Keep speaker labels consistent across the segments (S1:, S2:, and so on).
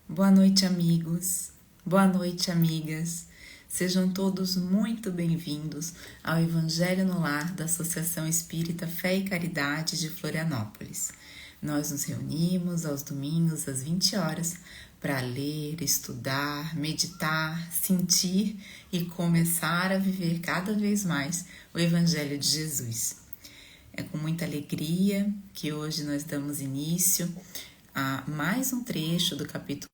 S1: Boa noite, amigos. Boa noite, amigas. Sejam todos muito bem-vindos ao Evangelho no Lar da Associação Espírita Fé e Caridade de Florianópolis. Nós nos reunimos aos domingos às 20 horas para ler, estudar, meditar, sentir e começar a viver cada vez mais o Evangelho de Jesus. É com muita alegria que hoje nós damos início a mais um trecho do capítulo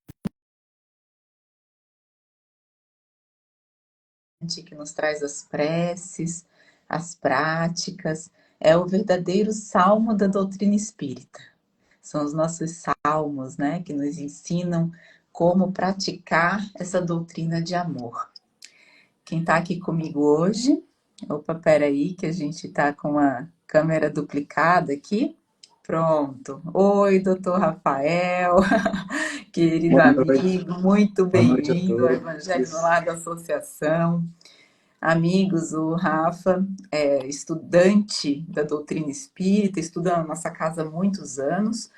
S1: que nos traz as preces, as práticas, é o verdadeiro salmo da doutrina espírita. São os nossos salmos, né, que nos ensinam como praticar essa doutrina de amor. Quem está aqui comigo hoje, opa, peraí, que a gente está com a câmera duplicada aqui. Pronto. Oi, doutor Rafael, querido
S2: Boa noite,
S1: amigo, muito
S2: boa noite a
S1: bem-vindo ao
S2: todos.
S1: Evangelho no Lar da Associação. Amigos, o Rafa é estudante da doutrina espírita, estuda na nossa casa há muitos anos,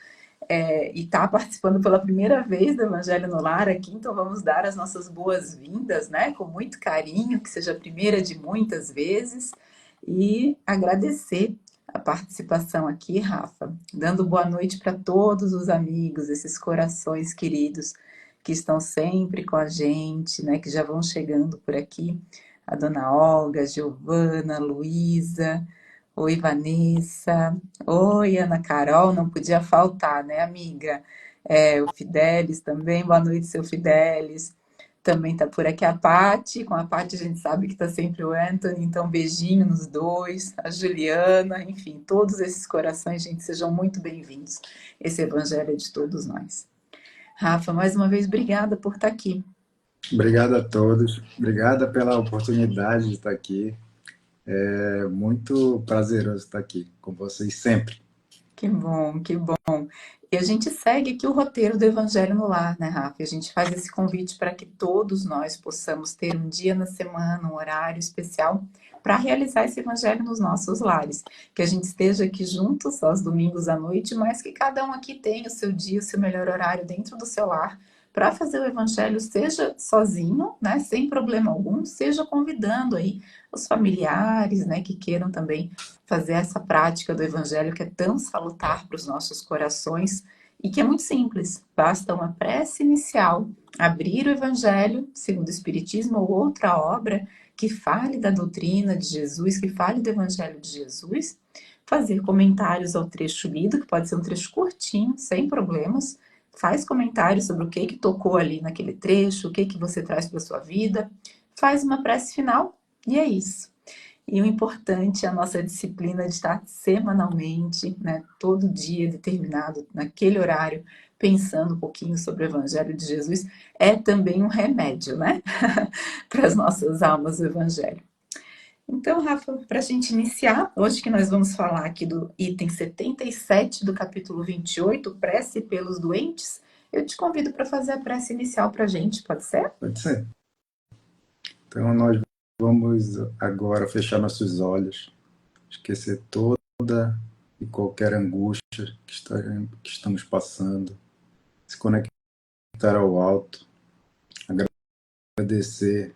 S1: e está participando pela primeira vez do Evangelho no Lar aqui, então vamos dar as nossas boas-vindas, né, com muito carinho, que seja a primeira de muitas vezes, e agradecer a participação aqui, Rafa, dando boa noite para todos os amigos, esses corações queridos que estão sempre com a gente, né, que já vão chegando por aqui, a dona Olga, Giovana, Luísa, oi Vanessa, oi Ana Carol, não podia faltar, né, amiga? O Fidelis também, boa noite, seu Fidelis. Também tá por aqui a Pati, com a Pati a gente sabe que tá sempre o Anthony, então beijinho nos dois, a Juliana, enfim, todos esses corações, gente, sejam muito bem-vindos. Esse evangelho é de todos nós. Rafa, mais uma vez, obrigada por estar aqui.
S2: Obrigado a todos. Obrigada pela oportunidade de estar aqui. É muito prazeroso estar aqui com vocês sempre.
S1: Que bom, que bom. E a gente segue aqui o roteiro do Evangelho no Lar, né, Rafa? E a gente faz esse convite para que todos nós possamos ter um dia na semana, um horário especial para realizar esse Evangelho nos nossos lares. Que a gente esteja aqui juntos aos domingos à noite, mas que cada um aqui tenha o seu dia, o seu melhor horário dentro do seu lar para fazer o Evangelho, seja sozinho, né, sem problema algum, seja convidando aí os familiares, né, que queiram também fazer essa prática do Evangelho que é tão salutar para os nossos corações e que é muito simples. Basta uma prece inicial, abrir o Evangelho, segundo o Espiritismo ou outra obra que fale da doutrina de Jesus, que fale do Evangelho de Jesus, fazer comentários ao trecho lido, que pode ser um trecho curtinho, sem problemas, faz comentários sobre o que tocou ali naquele trecho, o que você traz para a sua vida, faz uma prece final e é isso. E o importante é a nossa disciplina de estar semanalmente, né, todo dia determinado, naquele horário, pensando um pouquinho sobre o Evangelho de Jesus, é também um remédio, né, para as nossas almas o Evangelho. Então, Rafa, para a gente iniciar, hoje que nós vamos falar aqui do item 77 do capítulo 28, prece pelos doentes, eu te convido para fazer a prece inicial para a gente, pode ser?
S2: Pode ser? Então, nós vamos agora fechar nossos olhos, esquecer toda e qualquer angústia que estamos passando, se conectar ao alto, agradecer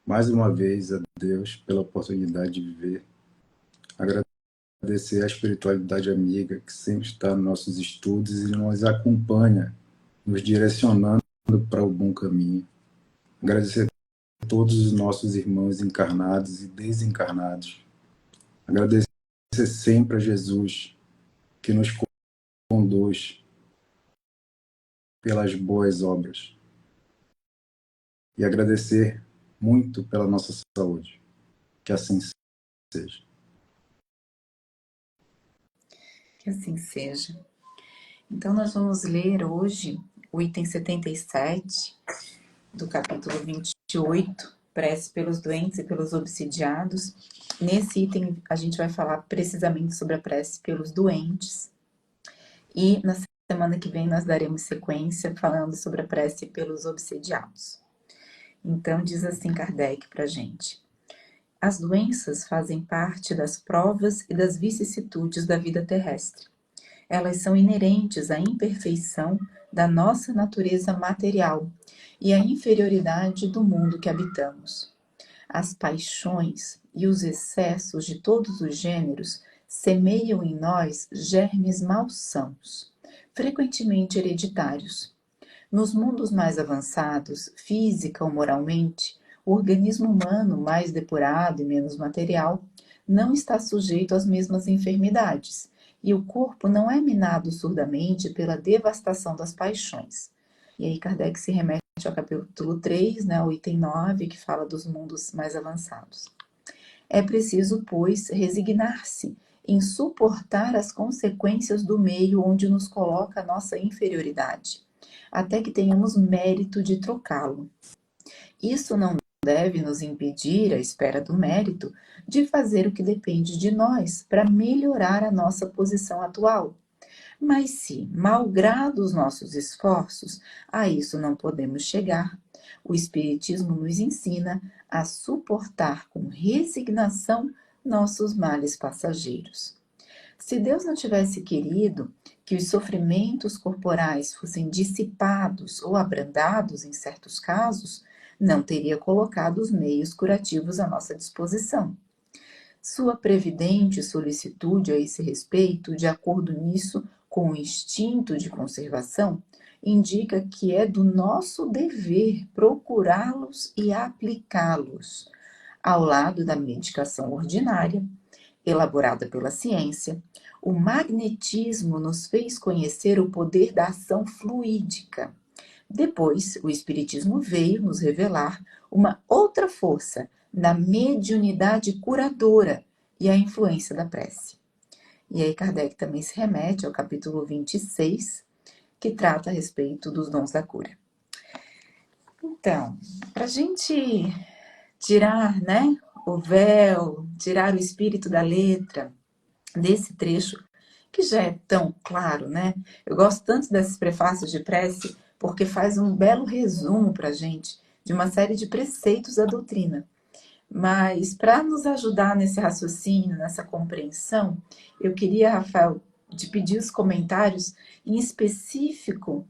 S2: mais uma vez a Deus pela oportunidade de viver, agradecer a espiritualidade amiga que sempre está nos nossos estudos e nos acompanha, nos direcionando para o bom caminho. Agradecer a todos os nossos irmãos encarnados e desencarnados. Agradecer sempre a Jesus, que nos conduz pelas boas obras. E agradecer muito pela nossa saúde. Que assim seja.
S1: Que assim seja. Então, nós vamos ler hoje o item 77 do capítulo 28, prece pelos doentes e pelos obsidiados. Nesse item, a gente vai falar precisamente sobre a prece pelos doentes. E na semana que vem, nós daremos sequência falando sobre a prece pelos obsidiados. Então, diz assim Kardec para a gente: as doenças fazem parte das provas e das vicissitudes da vida terrestre. Elas são inerentes à imperfeição da nossa natureza material e a inferioridade do mundo que habitamos. As paixões e os excessos de todos os gêneros semeiam em nós germes malsãos, frequentemente hereditários. Nos mundos mais avançados, física ou moralmente, o organismo humano mais depurado e menos material não está sujeito às mesmas enfermidades, e o corpo não é minado surdamente pela devastação das paixões. E aí Kardec se remete ao capítulo 3, né, o item 9, que fala dos mundos mais avançados. É preciso, pois, resignar-se em suportar as consequências do meio onde nos coloca a nossa inferioridade, até que tenhamos mérito de trocá-lo. Isso não deve nos impedir, à espera do mérito, de fazer o que depende de nós para melhorar a nossa posição atual. Mas se, malgrado os nossos esforços, a isso não podemos chegar, o Espiritismo nos ensina a suportar com resignação nossos males passageiros. Se Deus não tivesse querido que os sofrimentos corporais fossem dissipados ou abrandados em certos casos, não teria colocado os meios curativos à nossa disposição. Sua previdente solicitude a esse respeito, de acordo nisso com o instinto de conservação, indica que é do nosso dever procurá-los e aplicá-los, ao lado da medicação ordinária, elaborada pela ciência. O magnetismo nos fez conhecer o poder da ação fluídica. Depois, o Espiritismo veio nos revelar uma outra força na mediunidade curadora e a influência da prece. E aí Kardec também se remete ao capítulo 26, que trata a respeito dos dons da cura. Então, para a gente tirar, né, o véu, tirar o espírito da letra desse trecho, que já é tão claro, né? Eu gosto tanto desses prefácios de prece, porque faz um belo resumo para a gente de uma série de preceitos da doutrina. Mas para nos ajudar nesse raciocínio, nessa compreensão, eu queria, Rafael, te pedir os comentários em específico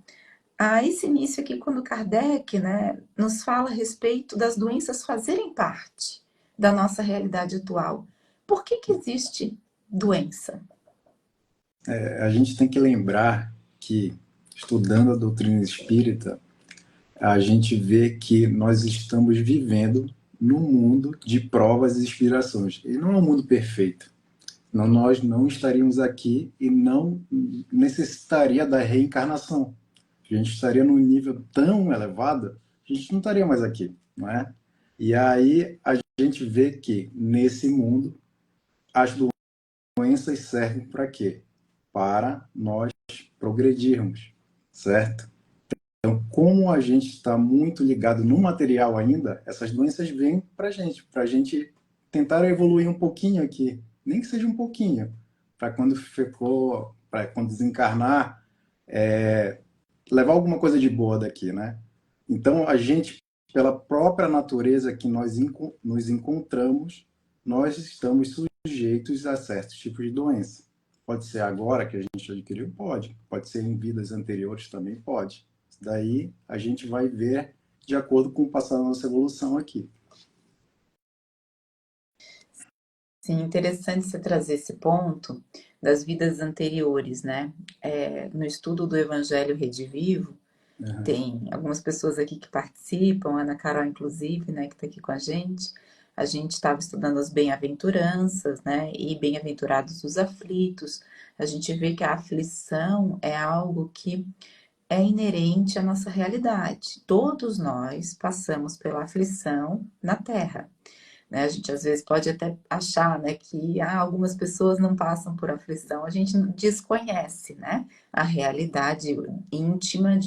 S1: a esse início aqui, quando Kardec, né, nos fala a respeito das doenças fazerem parte da nossa realidade atual. Por que existe doença?
S2: A gente tem que lembrar que, estudando a doutrina espírita, a gente vê que nós estamos vivendo num mundo de provas e inspirações. E não é um mundo perfeito. Não, nós não estaríamos aqui e não necessitaria da reencarnação. A gente estaria num nível tão elevado, a gente não estaria mais aqui, não é? E aí a gente vê que nesse mundo as doenças servem para quê? Para nós progredirmos, certo? Então, como a gente está muito ligado no material ainda, essas doenças vêm para a gente tentar evoluir um pouquinho aqui, nem que seja um pouquinho, para quando desencarnar, levar alguma coisa de boa daqui, né? Então, a gente, pela própria natureza que nós nos encontramos, nós estamos sujeitos a certos tipos de doença. Pode ser agora que a gente adquiriu? Pode. Pode ser em vidas anteriores também? Pode. Daí a gente vai ver de acordo com o passar da nossa evolução aqui.
S1: Sim, interessante você trazer esse ponto das vidas anteriores, né? No estudo do Evangelho Redivivo, tem algumas pessoas aqui que participam, a Ana Carol, inclusive, né, que está aqui com a gente. A gente estava estudando as bem-aventuranças, né? E bem-aventurados os aflitos. A gente vê que a aflição é algo que é inerente à nossa realidade. Todos nós passamos pela aflição na Terra. Né? A gente às vezes pode até achar, né, que algumas pessoas não passam por aflição, a gente desconhece, né, a realidade íntima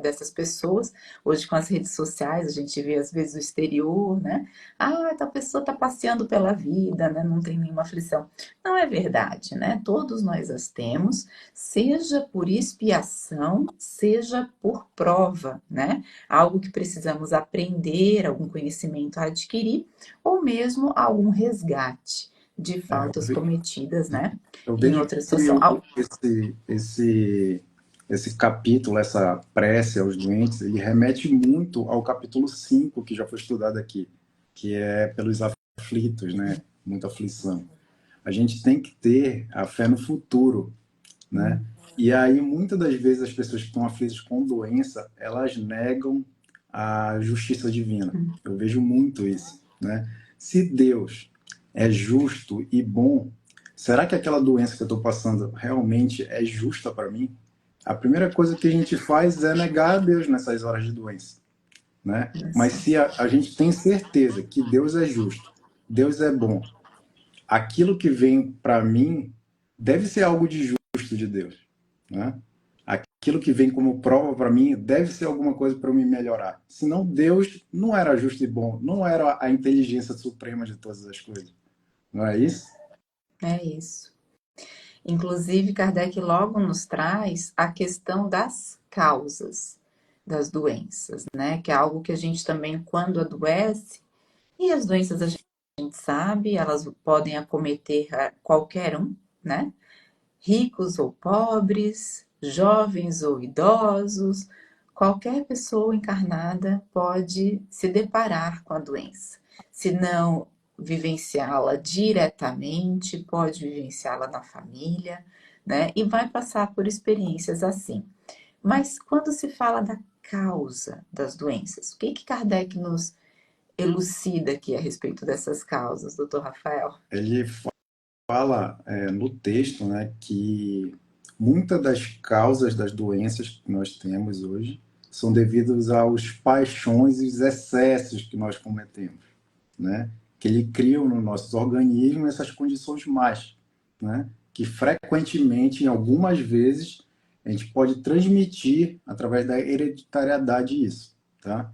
S1: dessas pessoas. Hoje com as redes sociais a gente vê às vezes o exterior, né, a pessoa está passeando pela vida, né, não tem nenhuma aflição. Não é verdade, né, todos nós as temos, seja por expiação, seja por prova, né, algo que precisamos aprender, algum conhecimento a adquirir, ou mesmo algum resgate de faltas cometidas, né,
S2: Eu
S1: em
S2: vejo
S1: outra
S2: que
S1: situação.
S2: esse esse capítulo, essa prece aos doentes, ele remete muito ao capítulo 5 que já foi estudado aqui, que é pelos aflitos, né? Muita aflição. A gente tem que ter a fé no futuro, né? E aí, muitas das vezes, as pessoas que estão aflitas com doença, elas negam a justiça divina. Eu vejo muito isso, né? Se Deus é justo e bom, será que aquela doença que eu estou passando realmente é justa para mim? A primeira coisa que a gente faz é negar a Deus nessas horas de doença, né? Mas
S1: Isso.
S2: se a gente tem certeza que Deus é justo, Deus é bom, aquilo que vem para mim deve ser algo de justo de Deus, né? Aquilo que vem como prova para mim deve ser alguma coisa para eu me melhorar. Senão Deus não era justo e bom, não era a inteligência suprema de todas as coisas. Não é isso?
S1: É isso. Inclusive, Kardec logo nos traz a questão das causas das doenças, né? Que é algo que a gente também, quando adoece, e as doenças a gente sabe, elas podem acometer a qualquer um, né? Ricos ou pobres, jovens ou idosos, qualquer pessoa encarnada pode se deparar com a doença. Se não vivenciá-la diretamente, pode vivenciá-la na família, né? E vai passar por experiências assim. Mas quando se fala da causa das doenças, o que que Kardec nos elucida aqui a respeito dessas causas, doutor Rafael?
S2: Ele fala no texto, né, que muitas das causas das doenças que nós temos hoje são devidas aos paixões e os excessos que nós cometemos, né? Que ele cria no nossos organismos essas condições más, né? Que frequentemente, em algumas vezes, a gente pode transmitir através da hereditariedade isso, tá?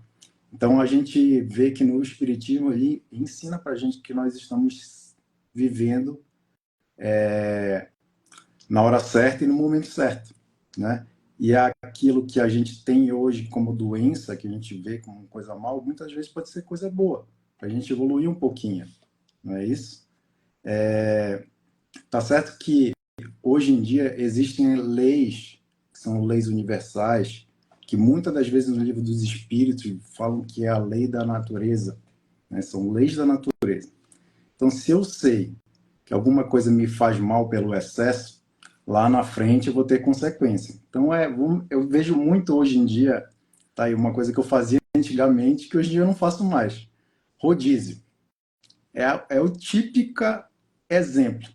S2: Então a gente vê que no espiritismo ali ensina para a gente que nós estamos vivendo na hora certa e no momento certo, né? E aquilo que a gente tem hoje como doença, que a gente vê como coisa mal, muitas vezes pode ser coisa boa, para a gente evoluir um pouquinho, não é isso? Tá certo que hoje em dia existem leis, que são leis universais, que muitas das vezes no livro dos espíritos falam que é a lei da natureza, né? São leis da natureza. Então, se eu sei que alguma coisa me faz mal pelo excesso, lá na frente eu vou ter consequência. Então, eu vejo muito hoje em dia, tá aí uma coisa que eu fazia antigamente, que hoje em dia eu não faço mais. Rodízio. É o típico exemplo.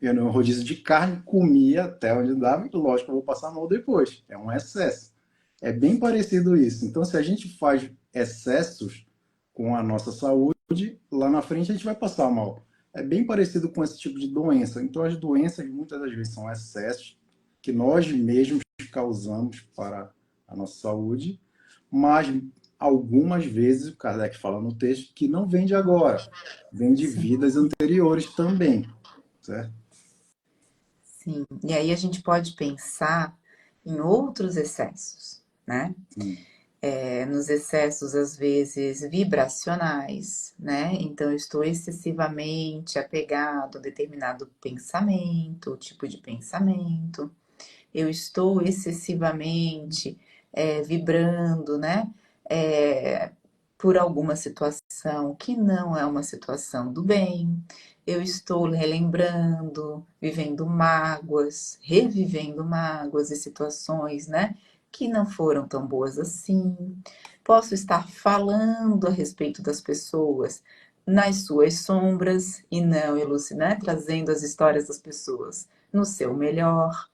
S2: Eu no rodízio de carne comia até onde dava, e lógico que eu vou passar mal depois. É um excesso. É bem parecido isso. Então, se a gente faz excessos com a nossa saúde, lá na frente a gente vai passar mal. É bem parecido com esse tipo de doença. Então, as doenças muitas das vezes são excessos que nós mesmos causamos para a nossa saúde, mas algumas vezes, o Kardec fala no texto, que não vem de agora, vem de
S1: Sim,
S2: vidas anteriores também, certo?
S1: sim. E aí a gente pode pensar em outros excessos, né?
S2: Sim.
S1: Nos excessos, às vezes, vibracionais, né? Então, eu estou excessivamente apegado a determinado pensamento, tipo de pensamento. Eu estou excessivamente vibrando, né? É, por alguma situação que não é uma situação do bem. Eu estou relembrando, vivendo mágoas, revivendo mágoas e situações, né? Que não foram tão boas assim. Posso estar falando a respeito das pessoas nas suas sombras e não, né? Trazendo as histórias das pessoas no seu melhor.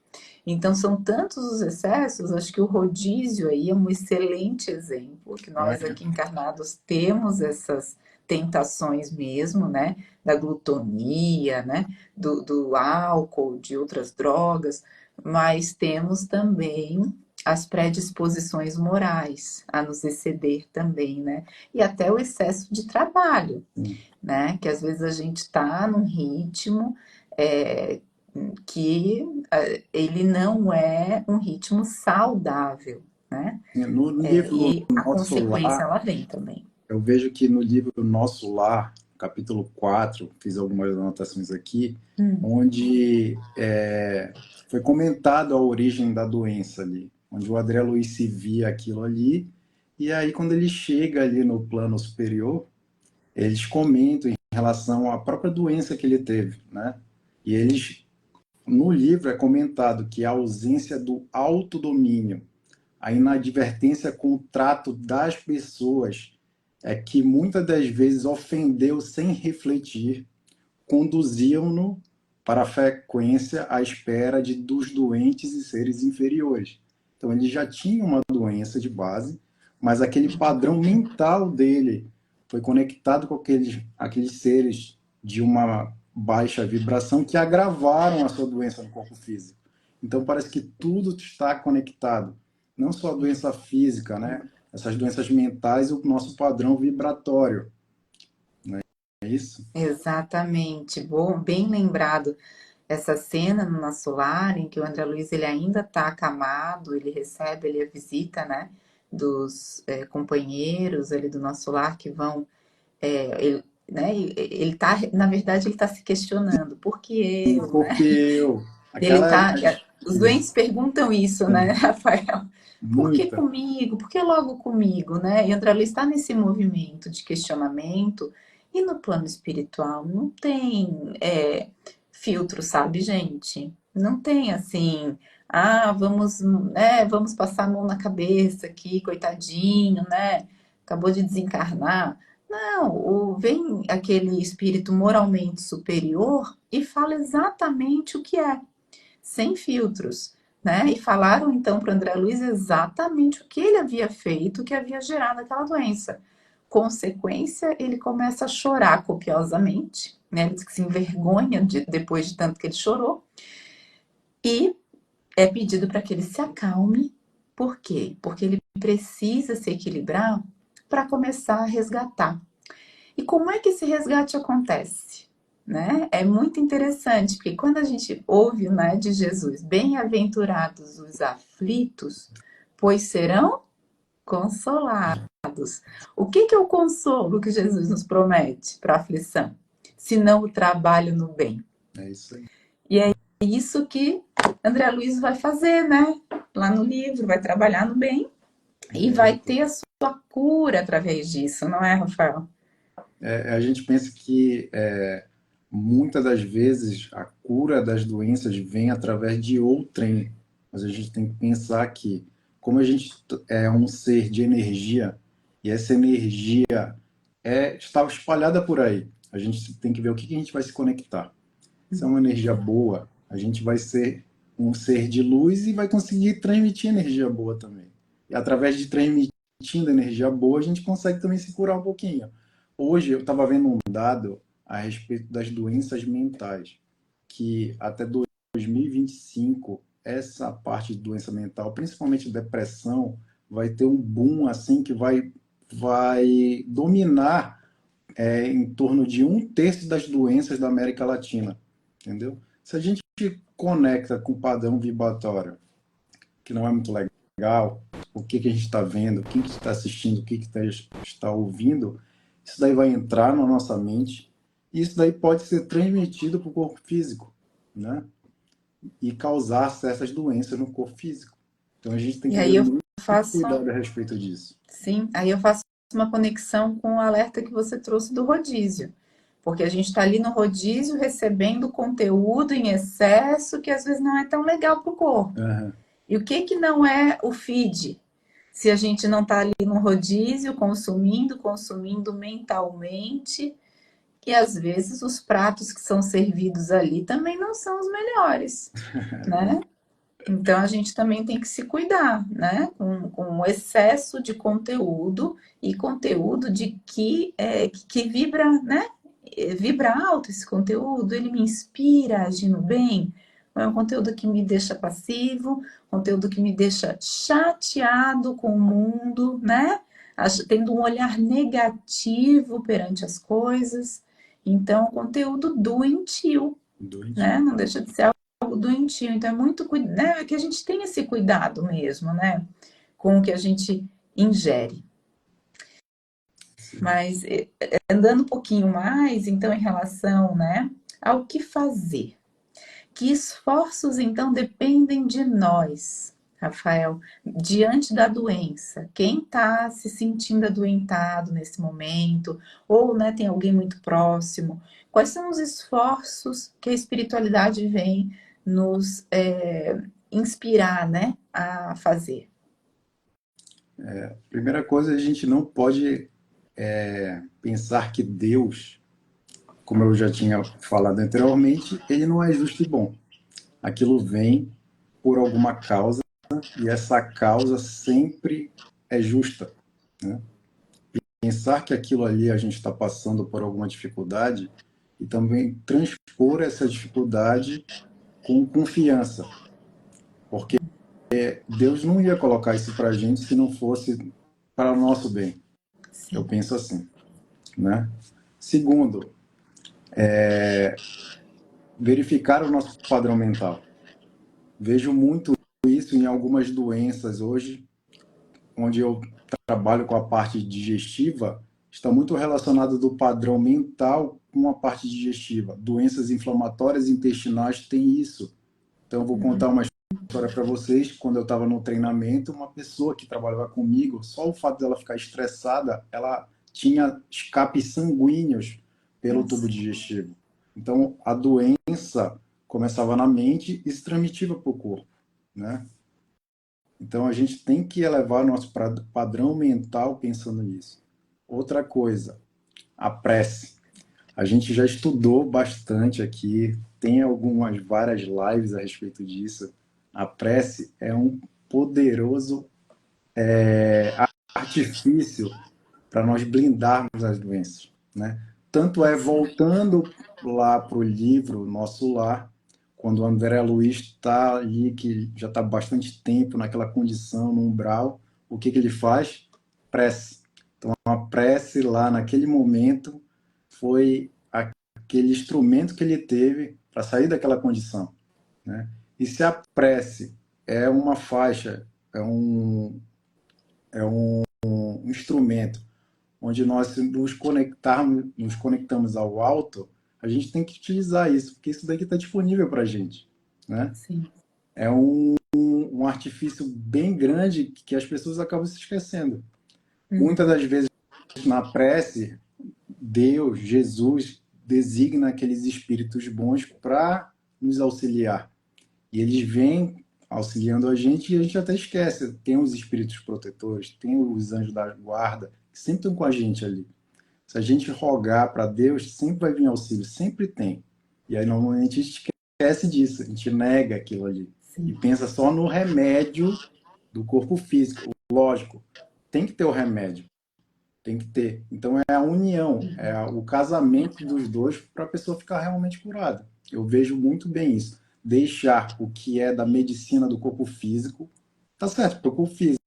S1: Então, são tantos os excessos, acho que o rodízio aí é um excelente exemplo, que nós
S2: É,
S1: aqui encarnados temos essas tentações mesmo, né? Da glutonia, né? Do álcool, de outras drogas, mas temos também as predisposições morais a nos exceder também, né? E até o excesso de trabalho,
S2: sim.
S1: né? Que às vezes a gente está num ritmo é, que ele não é um ritmo saudável, né?
S2: No livro
S1: E a
S2: Nosso
S1: consequência
S2: Lar,
S1: ela vem também.
S2: eu vejo que no livro Nosso Lar, capítulo 4, fiz algumas anotações aqui,
S1: Hum.
S2: onde foi comentado a origem da doença ali, onde o André Luiz se via aquilo ali, e aí quando ele chega ali no plano superior, eles comentam em relação à própria doença que ele teve, né? E eles, no livro é comentado que a ausência do autodomínio, a inadvertência com o trato das pessoas é que muitas das vezes ofendeu sem refletir, conduziam-no para a frequência à espera dos doentes e seres inferiores. Então ele já tinha uma doença de base, mas aquele padrão mental dele foi conectado com aqueles seres de uma baixa vibração que agravaram a sua doença no corpo físico. Então parece que tudo está conectado, não só a doença física, né? Essas doenças mentais e o nosso padrão vibratório. É isso?
S1: Exatamente. Bom, bem lembrado essa cena no nosso lar em que o André Luiz ele ainda está acamado, ele recebe ele a visita, né, dos companheiros ali do nosso lar que vão, ele, né, ele tá, na verdade ele está se questionando, por que eu, né?
S2: Porque eu,
S1: Ele
S2: aquela,
S1: tá, os doentes
S2: isso,
S1: perguntam isso, né, Rafael? Por que
S2: muita,
S1: comigo? Por que logo comigo, né? E André Luiz está nesse movimento de questionamento e no plano espiritual não tem filtro, sabe, gente? Não tem assim, vamos, né, vamos passar a mão na cabeça aqui, coitadinho, né? Acabou de desencarnar. Não, vem aquele espírito moralmente superior e fala exatamente o que é sem filtros, né? E falaram então para o André Luiz exatamente o que ele havia feito, que havia gerado aquela doença. Consequência, ele começa a chorar copiosamente, né? Ele diz que se envergonha depois de tanto que ele chorou, e é pedido para que ele se acalme. Por quê? Porque ele precisa se equilibrar para começar a resgatar. E como é que esse resgate acontece? Né? É muito interessante, porque quando a gente ouve, né, de Jesus, bem-aventurados os aflitos, pois serão consolados. O que é o consolo que Jesus nos promete para a aflição? Se não o trabalho no bem.
S2: é isso aí.
S1: E é isso que André Luiz vai fazer, né? Lá no livro, vai trabalhar no bem e vai ter a sua cura através disso, não é, Rafael?
S2: A gente pensa que muitas das vezes a cura das doenças vem através de outrem, mas a gente tem que pensar que, como a gente é um ser de energia, e essa energia está espalhada por aí, a gente tem que ver o que a gente vai se conectar. Se é uma energia boa, a gente vai ser um ser de luz e vai conseguir transmitir energia boa também. E através de transmitindo energia boa, a gente consegue também se curar um pouquinho. Hoje eu estava vendo um dado a respeito das doenças mentais, que até 2025 essa parte de doença mental, principalmente depressão, vai ter um boom assim que vai dominar em torno de um terço das doenças da América Latina, entendeu? Se a gente conecta com o padrão vibratório, que não é muito legal, o que a gente está vendo, quem que está assistindo, o que está ouvindo, isso daí vai entrar na nossa mente e isso daí pode ser transmitido para o corpo físico, né? E causar certas doenças no corpo físico. Então a gente tem
S1: E
S2: que ter
S1: aí eu
S2: muito
S1: faço,
S2: cuidado a respeito disso.
S1: sim, aí eu faço uma conexão com o alerta que você trouxe do rodízio. Porque a gente está ali no rodízio recebendo conteúdo em excesso que às vezes não é tão legal para o corpo.
S2: Uhum.
S1: E o que não é o feed? Se a gente não está ali no rodízio, consumindo mentalmente, e às vezes os pratos que são servidos ali também não são os melhores, né? Então a gente também tem que se cuidar, né? Com o excesso de conteúdo e conteúdo de que vibra, né? Vibra alto esse conteúdo, ele me inspira a agir no bem. Não é um conteúdo que me deixa passivo, conteúdo que me deixa chateado com o mundo, né? Tendo um olhar negativo perante as coisas. Então, conteúdo doentio, né?
S2: Doentio.
S1: Não deixa de ser algo doentio. Então, é muito né? É que a gente tem esse cuidado mesmo, né? Com o que a gente ingere. Mas andando um pouquinho mais, então, em relação, né, ao que fazer. Que esforços, então, dependem de nós, Rafael, diante da doença? Quem está se sentindo adoentado nesse momento, ou né, tem alguém muito próximo? Quais são os esforços que a espiritualidade vem nos inspirar, né, a fazer?
S2: Primeira coisa, a gente não pode pensar que Deus, como eu já tinha falado anteriormente, ele não é justo e bom. Aquilo vem por alguma causa e essa causa sempre é justa, né? Pensar que aquilo ali a gente está passando por alguma dificuldade e também transpor essa dificuldade com confiança, porque Deus não ia colocar isso para a gente se não fosse para o nosso bem. Eu
S1: Sim,
S2: penso assim, né? Segundo, verificar o nosso padrão mental. Vejo muito isso em algumas doenças hoje, onde eu trabalho com a parte digestiva, está muito relacionado do padrão mental com a parte digestiva. Doenças inflamatórias intestinais têm isso. Então, eu vou contar uma história para vocês. Quando eu estava no treinamento, uma pessoa que trabalhava comigo, só o fato dela ficar estressada, ela tinha escapes sanguíneos pelo tubo
S1: nossa,
S2: digestivo. Então, a doença começava na mente e se transmitia para o corpo, né? Então, a gente tem que elevar nosso padrão mental pensando nisso. Outra coisa, a prece. A gente já estudou bastante aqui, tem algumas várias lives a respeito disso. A prece é um poderoso artifício para nós blindarmos as doenças, né? Tanto é
S1: sim,
S2: voltando lá para o livro Nosso Lar, quando o André Luiz está ali, que já está bastante tempo naquela condição, no umbral, o que ele faz? Prece. Então, a prece lá naquele momento foi aquele instrumento que ele teve para sair daquela condição, né? E se a prece é uma faixa, um instrumento onde nós nos conectamos ao alto, a gente tem que utilizar isso, porque isso daqui está disponível para a gente, né?
S1: sim.
S2: É um artifício bem grande que as pessoas acabam se esquecendo. Muitas
S1: Uhum.
S2: das vezes na prece, Deus, Jesus, designa aqueles espíritos bons para nos auxiliar. E eles vêm auxiliando a gente e a gente até esquece. Tem os espíritos protetores, tem os anjos da guarda, que sempre estão com a gente ali. Se a gente rogar para Deus, sempre vai vir auxílio, sempre tem. E aí normalmente a gente esquece disso, a gente nega aquilo ali. E
S1: Sim.
S2: pensa só no remédio do corpo físico. Lógico, tem que ter o remédio, tem que ter. Então é a união, o casamento dos dois para a pessoa ficar realmente curada. Eu vejo muito bem isso. Deixar o que é da medicina do corpo físico, tá certo, para o corpo físico.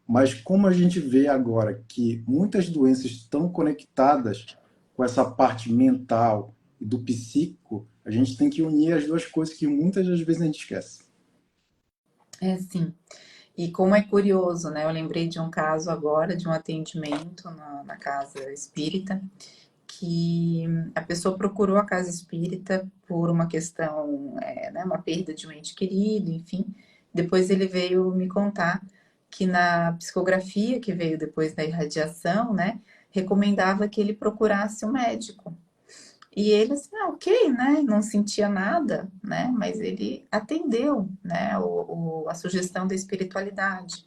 S2: Mas como a gente vê agora que muitas doenças estão conectadas com essa parte mental e do psíquico, a gente tem que unir as duas coisas que muitas das vezes a gente esquece.
S1: É sim. E como é curioso, né? Eu lembrei de um caso agora, de um atendimento na casa espírita, que a pessoa procurou a casa espírita por uma questão, né, uma perda de um ente querido, enfim. Depois ele veio me contar que na psicografia que veio depois da irradiação, né, recomendava que ele procurasse um médico. E ele assim, ah, ok, né? Não sentia nada, né? Mas ele atendeu, né? A sugestão da espiritualidade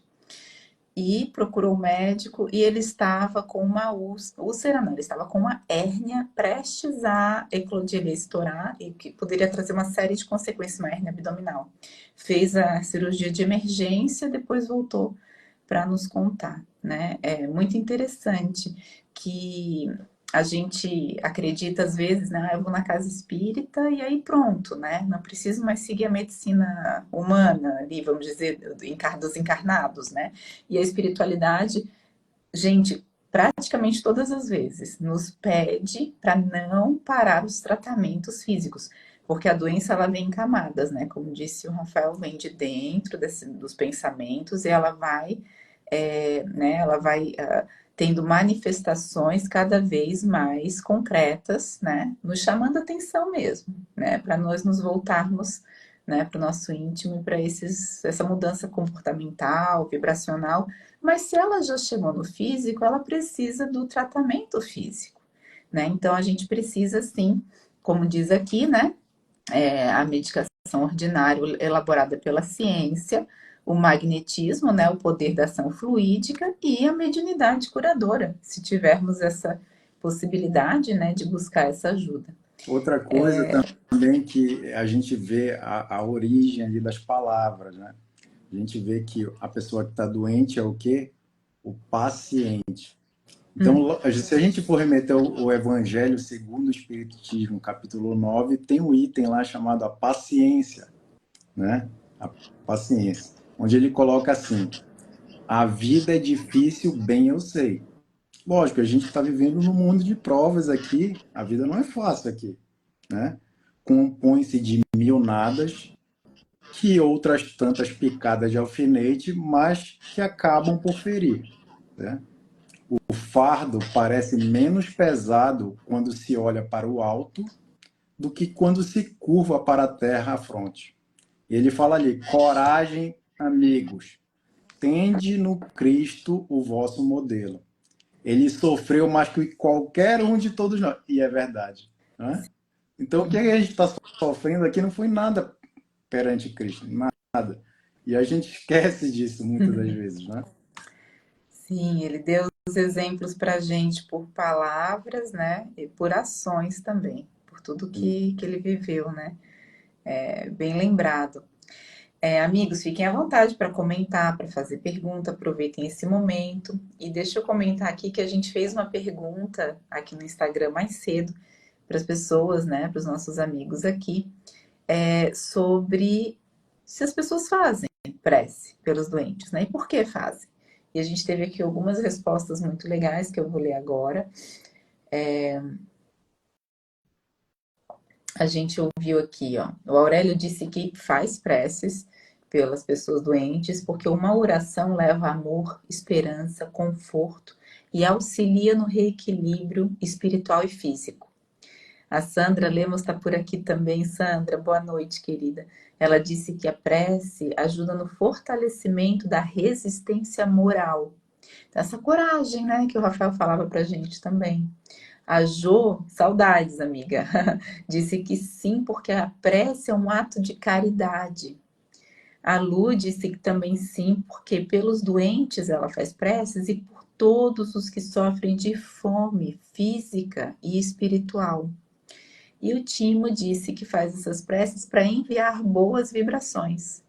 S1: e procurou o médico e ele estava com uma úlcera, não, ele estava com uma hérnia prestes a eclodir, a estourar e que poderia trazer uma série de consequências, uma hérnia abdominal. Fez a cirurgia de emergência, depois voltou para nos contar, né? É muito interessante que a gente acredita às vezes, né? Eu vou na casa espírita e aí pronto, né? Não preciso mais seguir a medicina humana ali, vamos dizer, dos encarnados, né? E a espiritualidade, gente, praticamente todas as vezes nos pede para não parar os tratamentos físicos, porque a doença ela vem em camadas, né? Como disse o Rafael, vem de dentro dos pensamentos e ela vai né, ela vai tendo manifestações cada vez mais concretas, né, nos chamando a atenção mesmo, né, para nós nos voltarmos, né, para o nosso íntimo e para essa mudança comportamental, vibracional. Mas se ela já chegou no físico, ela precisa do tratamento físico, né? Então a gente precisa sim, como diz aqui, né, a medicação ordinária elaborada pela ciência, o magnetismo, né, o poder da ação fluídica e a mediunidade curadora, se tivermos essa possibilidade, né, de buscar essa ajuda.
S2: Outra coisa também que a gente vê a origem ali das palavras, né? A gente vê que a pessoa que está doente é o quê? O paciente. Então, se a gente for remeter o Evangelho segundo o Espiritismo, capítulo 9, tem um item lá chamado a paciência, né? A paciência. Onde ele coloca assim, a vida é difícil, bem eu sei. Lógico, a gente está vivendo num mundo de provas aqui, a vida não é fácil aqui, né? Compõe-se de mil nadas, que outras tantas picadas de alfinete, mas que acabam por ferir, né? O fardo parece menos pesado quando se olha para o alto do que quando se curva para a terra à fronte. Ele fala ali, coragem, amigos, tende no Cristo o vosso modelo. Ele sofreu mais que qualquer um de todos nós. E é verdade, né? Então, o que a gente está sofrendo aqui não foi nada perante Cristo, nada. E a gente esquece disso muitas das vezes, né?
S1: Sim, ele deu os exemplos para a gente por palavras, né, e por ações também, por tudo que ele viveu, né? Bem lembrado. Amigos, fiquem à vontade para comentar, para fazer pergunta, aproveitem esse momento. E deixa eu comentar aqui que a gente fez uma pergunta aqui no Instagram mais cedo para as pessoas, né, para os nossos amigos aqui, sobre se as pessoas fazem prece pelos doentes, né? E por que fazem? E a gente teve aqui algumas respostas muito legais que eu vou ler agora. A gente ouviu aqui, ó. O Aurélio disse que faz preces pelas pessoas doentes, porque uma oração leva amor, esperança, conforto e auxilia no reequilíbrio espiritual e físico. A Sandra Lemos está por aqui também. Sandra, boa noite, querida. Ela disse que a prece ajuda no fortalecimento da resistência moral. Então, essa coragem, né, que o Rafael falava para a gente também. A Jo, saudades, amiga, disse que sim, porque a prece é um ato de caridade. A Lu disse que também sim, porque pelos doentes ela faz preces e por todos os que sofrem de fome física e espiritual. E o Timo disse que faz essas preces para enviar boas vibrações.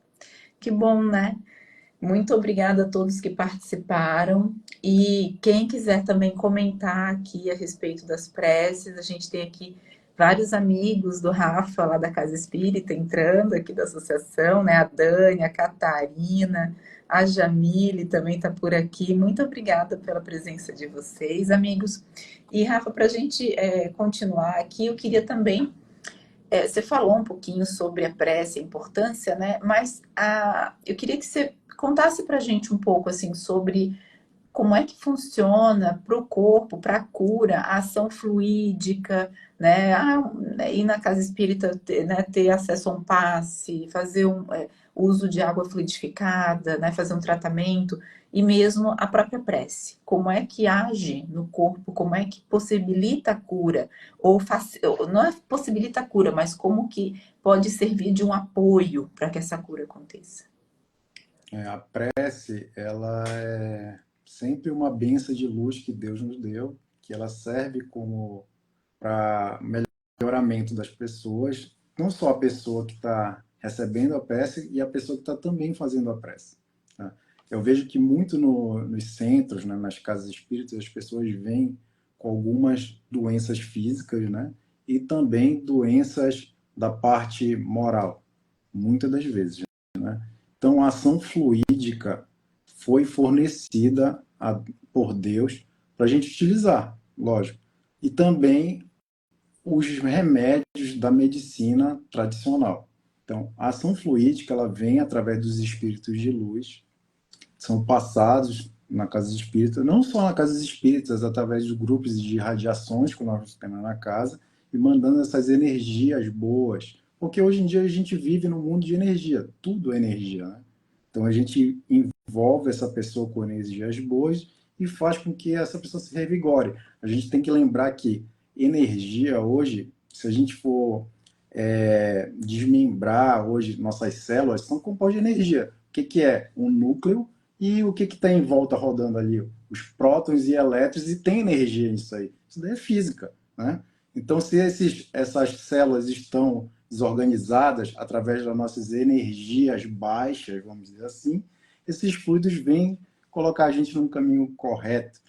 S1: Que bom, né? Muito obrigada a todos que participaram. E quem quiser também comentar aqui a respeito das preces, a gente tem aqui vários amigos do Rafa, lá da Casa Espírita, entrando aqui da associação, né? A Dani, a Catarina, a Jamile também está por aqui. Muito obrigada pela presença de vocês, amigos. E, Rafa, para a gente continuar aqui, eu queria também. Você falou um pouquinho sobre a prece, a importância, né? Mas eu queria que você contasse para a gente um pouco assim sobre como é que funciona para o corpo, para a cura, a ação fluídica, né? Ir na casa espírita, né, ter acesso a um passe, fazer uso de água fluidificada, né, fazer um tratamento, e mesmo a própria prece. Como é que age no corpo, como é que possibilita a cura, ou não é possibilita a cura, mas como que pode servir de um apoio para que essa cura aconteça.
S2: A prece, ela é sempre uma benção de luz que Deus nos deu, que ela serve como para melhoramento das pessoas, não só a pessoa que está recebendo a prece e a pessoa que está também fazendo a prece. Tá? Eu vejo que muito nos centros, né, nas casas espíritas, as pessoas vêm com algumas doenças físicas, né, e também doenças da parte moral, muitas das vezes. Né? Então, a ação fluídica foi fornecida por Deus para a gente utilizar, lógico. E também os remédios da medicina tradicional. Então, a ação fluídica ela vem através dos espíritos de luz, são passados na casa espírita, não só na casa espíritas, através de grupos de radiações que nós temos na casa, e mandando essas energias boas. Porque hoje em dia a gente vive num mundo de energia, tudo é energia, né? Então a gente envolve essa pessoa com energias boas e faz com que essa pessoa se revigore. A gente tem que lembrar que energia hoje, se a gente for desmembrar hoje nossas células, são compostas de energia. O que, que é? Um núcleo e o que está em volta rodando ali? Os prótons e elétrons, e tem energia nisso aí. Isso daí é física, né? Então, se essas células estão desorganizadas através das nossas energias baixas, vamos dizer assim, esses fluidos vêm colocar a gente num caminho correto,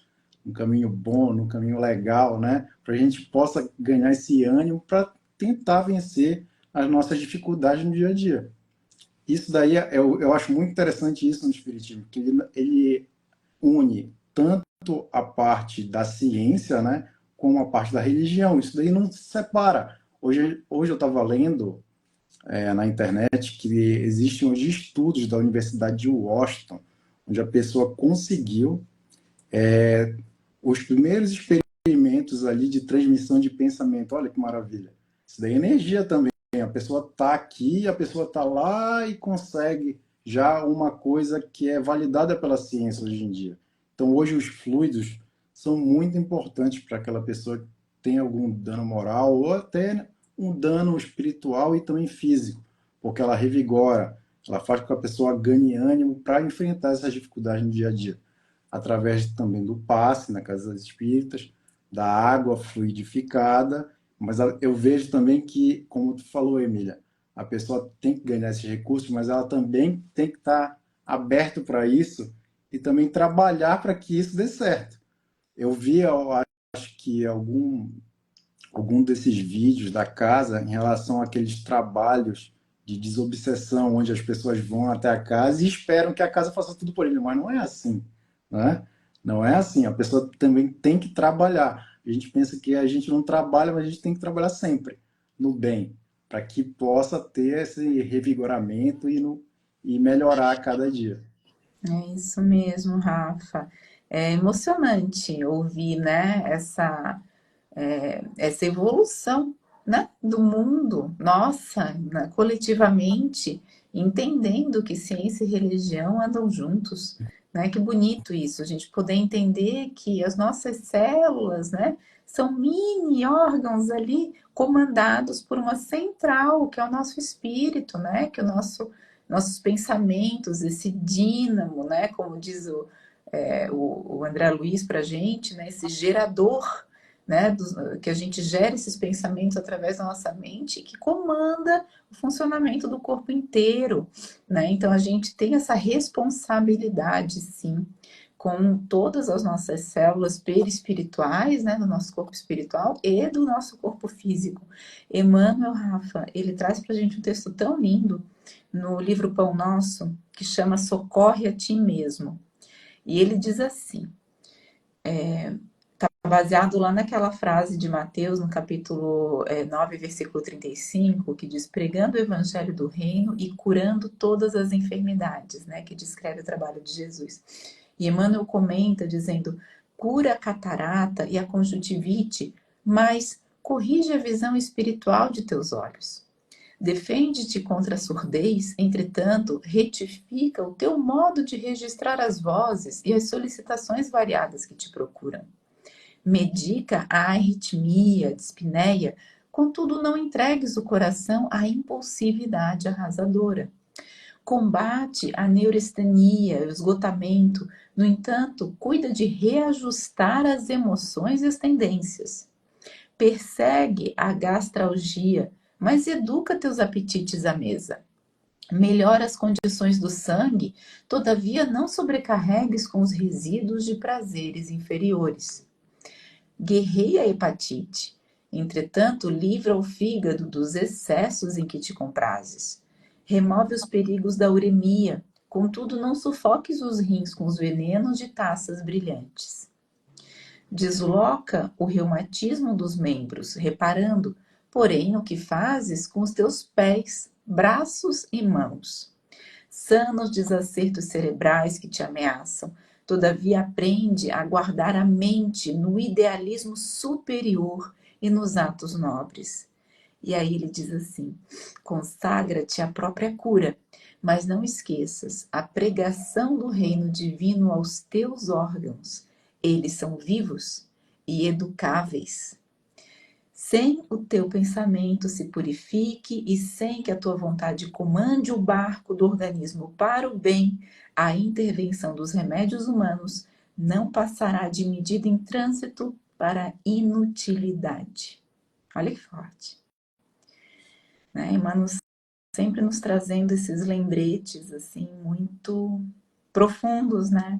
S2: num caminho bom, num caminho legal, né? Para a gente possa ganhar esse ânimo para tentar vencer as nossas dificuldades no dia a dia. Isso daí, eu acho muito interessante isso no Espiritismo, que ele une tanto a parte da ciência, né, como a parte da religião. Isso daí não se separa. Hoje eu estava lendo na internet que existem hoje estudos da Universidade de Washington, onde a pessoa conseguiu os primeiros experimentos ali de transmissão de pensamento. Olha que maravilha. Isso daí é energia também. A pessoa está aqui, a pessoa está lá e consegue já uma coisa que é validada pela ciência hoje em dia. Então, hoje, os fluidos são muito importantes para aquela pessoa que tem algum dano moral ou até um dano espiritual e também físico, porque ela revigora, ela faz com que a pessoa ganhe ânimo para enfrentar essas dificuldades no dia a dia, através também do passe na casa das espíritas, da água fluidificada, mas eu vejo também que, como tu falou, Emília, a pessoa tem que ganhar esses recursos, mas ela também tem que estar aberto para isso e também trabalhar para que isso dê certo. Eu vi, eu acho que algum desses vídeos da casa em relação àqueles trabalhos de desobsessão, onde as pessoas vão até a casa e esperam que a casa faça tudo por ele, mas não é assim, né? Não é assim, a pessoa também tem que trabalhar. A gente pensa que a gente não trabalha, mas a gente tem que trabalhar sempre no bem, para que possa ter esse revigoramento e melhorar a cada dia.
S1: É isso mesmo, Rafa. É emocionante ouvir, né, essa evolução, né, do mundo, nossa, né, coletivamente, entendendo que ciência e religião andam juntos, né? Que bonito isso, a gente poder entender que as nossas células, né, são mini órgãos ali comandados por uma central, que é o nosso espírito, né? Que é o nossos pensamentos, esse dínamo, né? Como diz o André Luiz para a gente, né? Esse gerador, né, que a gente gera esses pensamentos através da nossa mente, que comanda o funcionamento do corpo inteiro, né? Então a gente tem essa responsabilidade, sim, com todas as nossas células perispirituais, né, do nosso corpo espiritual e do nosso corpo físico. Emmanuel, Rafa, ele traz para a gente um texto tão lindo no livro Pão Nosso, que chama Socorre a Ti Mesmo. E ele diz assim, baseado lá naquela frase de Mateus, no capítulo 9, versículo 35, que diz, pregando o evangelho do reino e curando todas as enfermidades, né, que descreve o trabalho de Jesus. E Emmanuel comenta dizendo, cura a catarata e a conjuntivite, mas corrige a visão espiritual de teus olhos. Defende-te contra a surdez, entretanto, retifica o teu modo de registrar as vozes e as solicitações variadas que te procuram. Medica a arritmia, a dispneia, contudo não entregues o coração à impulsividade arrasadora. Combate a neurastenia, o esgotamento, no entanto, cuida de reajustar as emoções e as tendências. Persegue a gastralgia, mas educa teus apetites à mesa. Melhora as condições do sangue, todavia não sobrecarregues com os resíduos de prazeres inferiores. Guerreia a hepatite, entretanto, livra o fígado dos excessos em que te comprases. Remove os perigos da uremia, contudo, não sufoques os rins com os venenos de taças brilhantes. Desloca o reumatismo dos membros, reparando, porém, o que fazes com os teus pés, braços e mãos. sana os desacertos cerebrais que te ameaçam. Todavia, aprende a guardar a mente no idealismo superior e nos atos nobres. E aí ele diz assim: consagra-te à própria cura, mas não esqueças a pregação do reino divino aos teus órgãos. Eles são vivos e educáveis. Sem o teu pensamento se purifique e sem que a tua vontade comande o barco do organismo para o bem, a intervenção dos remédios humanos não passará de medida em trânsito para a inutilidade. Olha que forte, né? Emmanuel sempre nos trazendo esses lembretes assim muito profundos, né?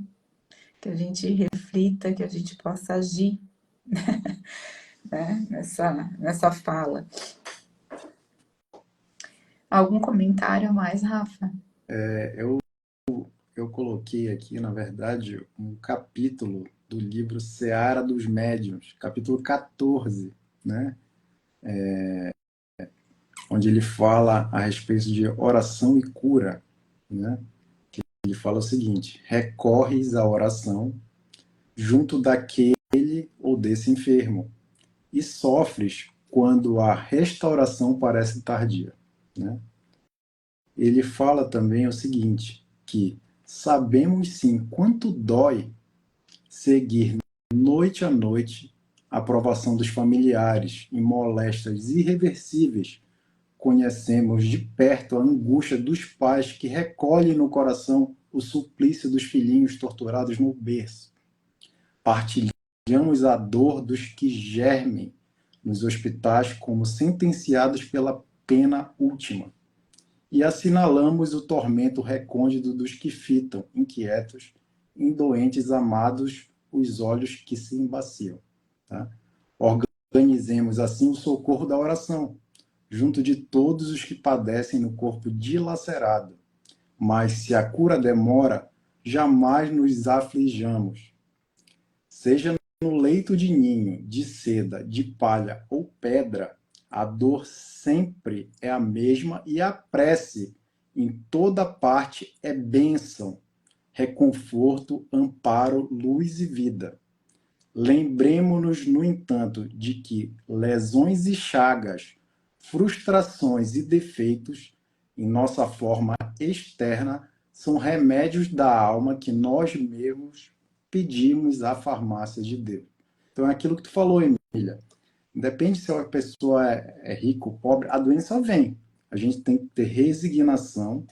S1: Que a gente reflita, que a gente possa agir, né? Nessa fala. Algum comentário a mais, Rafa?
S2: Eu coloquei aqui, na verdade, um capítulo do livro Seara dos Médiuns, capítulo 14, né? Onde ele fala a respeito de oração e cura, né? Ele fala o seguinte: recorres à oração junto daquele ou desse enfermo e sofres quando a restauração parece tardia, né? Ele fala também o seguinte, que sabemos sim quanto dói seguir noite a noite a provação dos familiares em moléstias irreversíveis. Conhecemos de perto a angústia dos pais que recolhem no coração o suplício dos filhinhos torturados no berço. Partilhamos a dor dos que germem nos hospitais como sentenciados pela pena última. E assinalamos o tormento recôndito dos que fitam, inquietos, em doentes amados, os olhos que se embaciam. Tá? Organizemos assim o socorro da oração, junto de todos os que padecem no corpo dilacerado. Mas se a cura demora, jamais nos aflijamos. Seja no leito de ninho, de seda, de palha ou pedra, a dor sempre é a mesma e a prece em toda parte é bênção, reconforto, amparo, luz e vida. Lembremos-nos, no entanto, de que lesões e chagas, frustrações e defeitos em nossa forma externa são remédios da alma que nós mesmos pedimos à farmácia de Deus. Então é aquilo que tu falou, Emília. Independe se a pessoa é rica ou pobre, a doença vem. A gente tem que ter resignação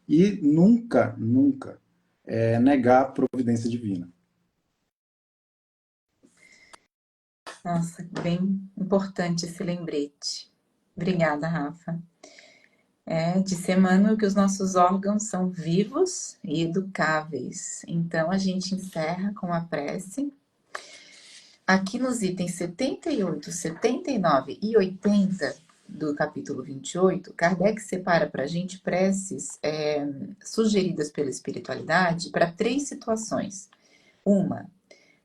S2: e nunca, nunca negar a providência divina.
S1: Nossa, bem importante esse lembrete. Obrigada, Rafa. Disse Emmanuel que os nossos órgãos são vivos e educáveis. Então, a gente encerra com a prece. Aqui nos itens 78, 79 e 80 do capítulo 28, Kardec separa para a gente preces sugeridas pela espiritualidade para 3 situações. Uma,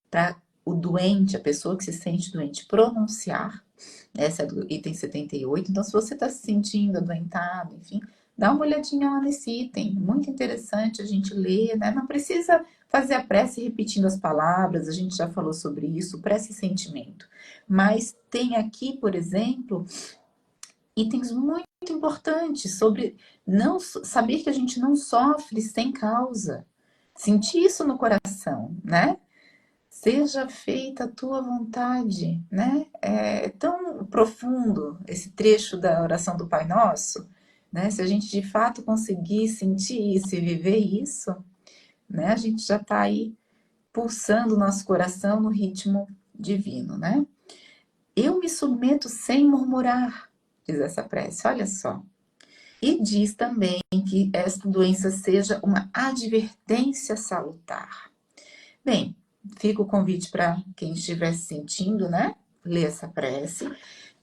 S1: para o doente, a pessoa que se sente doente, pronunciar. Essa é do item 78. Então, se você está se sentindo adoentado, enfim, dá uma olhadinha lá nesse item. Muito interessante a gente ler, né? Não precisa fazer a prece repetindo as palavras, a gente já falou sobre isso, prece e sentimento. Mas tem aqui, por exemplo, itens muito importantes sobre não saber que a gente não sofre sem causa. Sentir isso no coração, né? Seja feita a tua vontade, né? É tão profundo esse trecho da oração do Pai Nosso, né? Se a gente de fato conseguir sentir isso e viver isso, né? A gente já está aí pulsando o nosso coração no ritmo divino, né? Eu me submeto sem murmurar, diz essa prece, olha só. E diz também que esta doença seja uma advertência salutar. Bem, fica o convite para quem estiver se sentindo, né? Ler essa prece.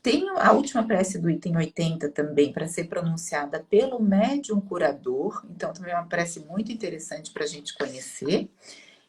S1: Tem a última prece do item 80 também para ser pronunciada pelo médium curador. Então, também é uma prece muito interessante para a gente conhecer.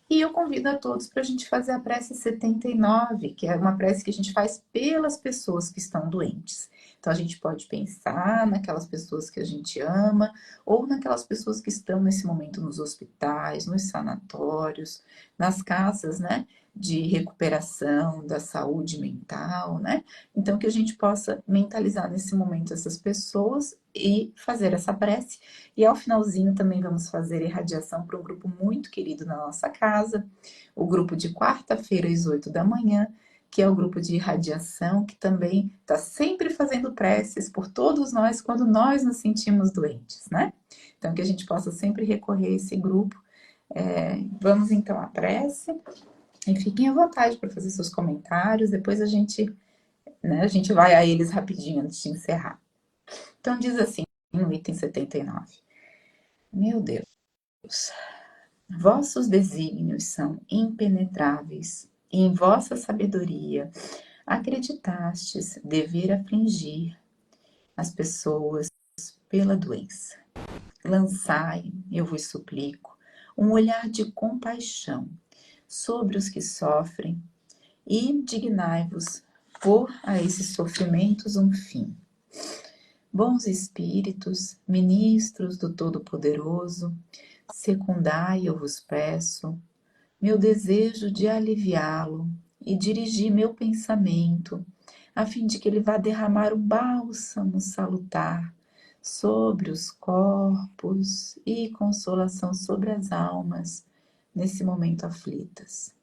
S1: E eu convido a todos para a gente fazer a prece 79, que é uma prece que a gente faz pelas pessoas que estão doentes. Então, Então a gente pode pensar naquelas pessoas que a gente ama ou naquelas pessoas que estão nesse momento nos hospitais, nos sanatórios, nas casas, né, de recuperação da saúde mental, né? Então que a gente possa mentalizar nesse momento essas pessoas e fazer essa prece. E ao finalzinho também vamos fazer irradiação para um grupo muito querido na nossa casa, o grupo de quarta-feira às 8 da manhã, que é o grupo de irradiação, que também está sempre fazendo preces por todos nós quando nós nos sentimos doentes, né? Então, que a gente possa sempre recorrer a esse grupo. Vamos então à prece e fiquem à vontade para fazer seus comentários, depois né, a gente vai a eles rapidinho antes de encerrar. Então, diz assim, no item 79. Meu Deus, vossos desígnios são impenetráveis, e em vossa sabedoria acreditastes dever afligir as pessoas pela doença. Lançai, eu vos suplico, um olhar de compaixão sobre os que sofrem e dignai-vos pôr a esses sofrimentos um fim. Bons espíritos, ministros do Todo-Poderoso, secundai, eu vos peço, meu desejo de aliviá-lo e dirigir meu pensamento, a fim de que ele vá derramar o bálsamo salutar sobre os corpos e consolação sobre as almas nesse momento aflitas.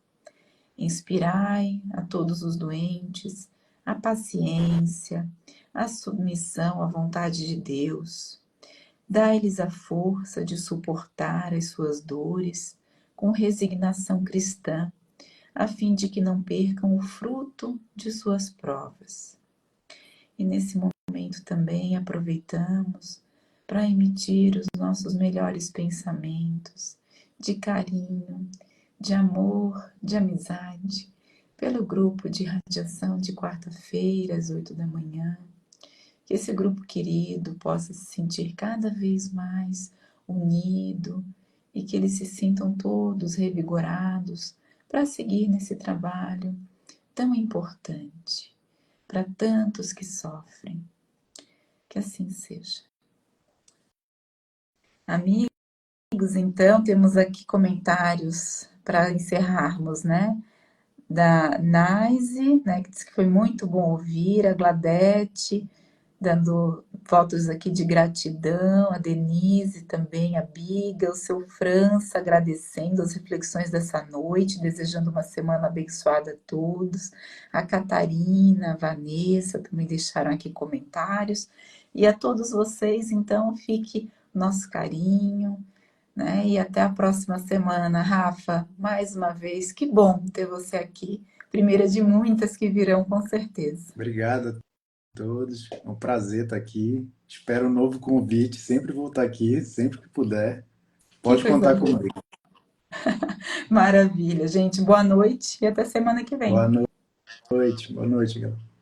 S1: Inspirai a todos os doentes a paciência, a submissão à vontade de Deus. Dai-lhes a força de suportar as suas dores com resignação cristã, a fim de que não percam o fruto de suas provas. E nesse momento também aproveitamos para emitir os nossos melhores pensamentos de carinho, de amor, de amizade, pelo grupo de radiação de quarta-feira às 8 da manhã. Que esse grupo querido possa se sentir cada vez mais unido e que eles se sintam todos revigorados para seguir nesse trabalho tão importante para tantos que sofrem. Que assim seja. Amigos, então temos aqui comentários para encerrarmos, né? Da Naise, né, que disse que foi muito bom ouvir, a Gladete, dando votos aqui de gratidão, a Denise também, a Biga, o seu França, agradecendo as reflexões dessa noite, desejando uma semana abençoada a todos, a Catarina, a Vanessa também deixaram aqui comentários, e a todos vocês, então, fique nosso carinho, né? E até a próxima semana, Rafa, mais uma vez, que bom ter você aqui, primeira de muitas que virão com certeza.
S2: Obrigado a todos. É um prazer estar aqui. Espero um novo convite. Sempre vou estar aqui, sempre que puder.
S1: Que
S2: Pode
S1: coisa
S2: contar
S1: boa.
S2: comigo.
S1: Maravilha, gente. Boa noite e até semana que vem.
S2: Boa noite. Boa noite, galera.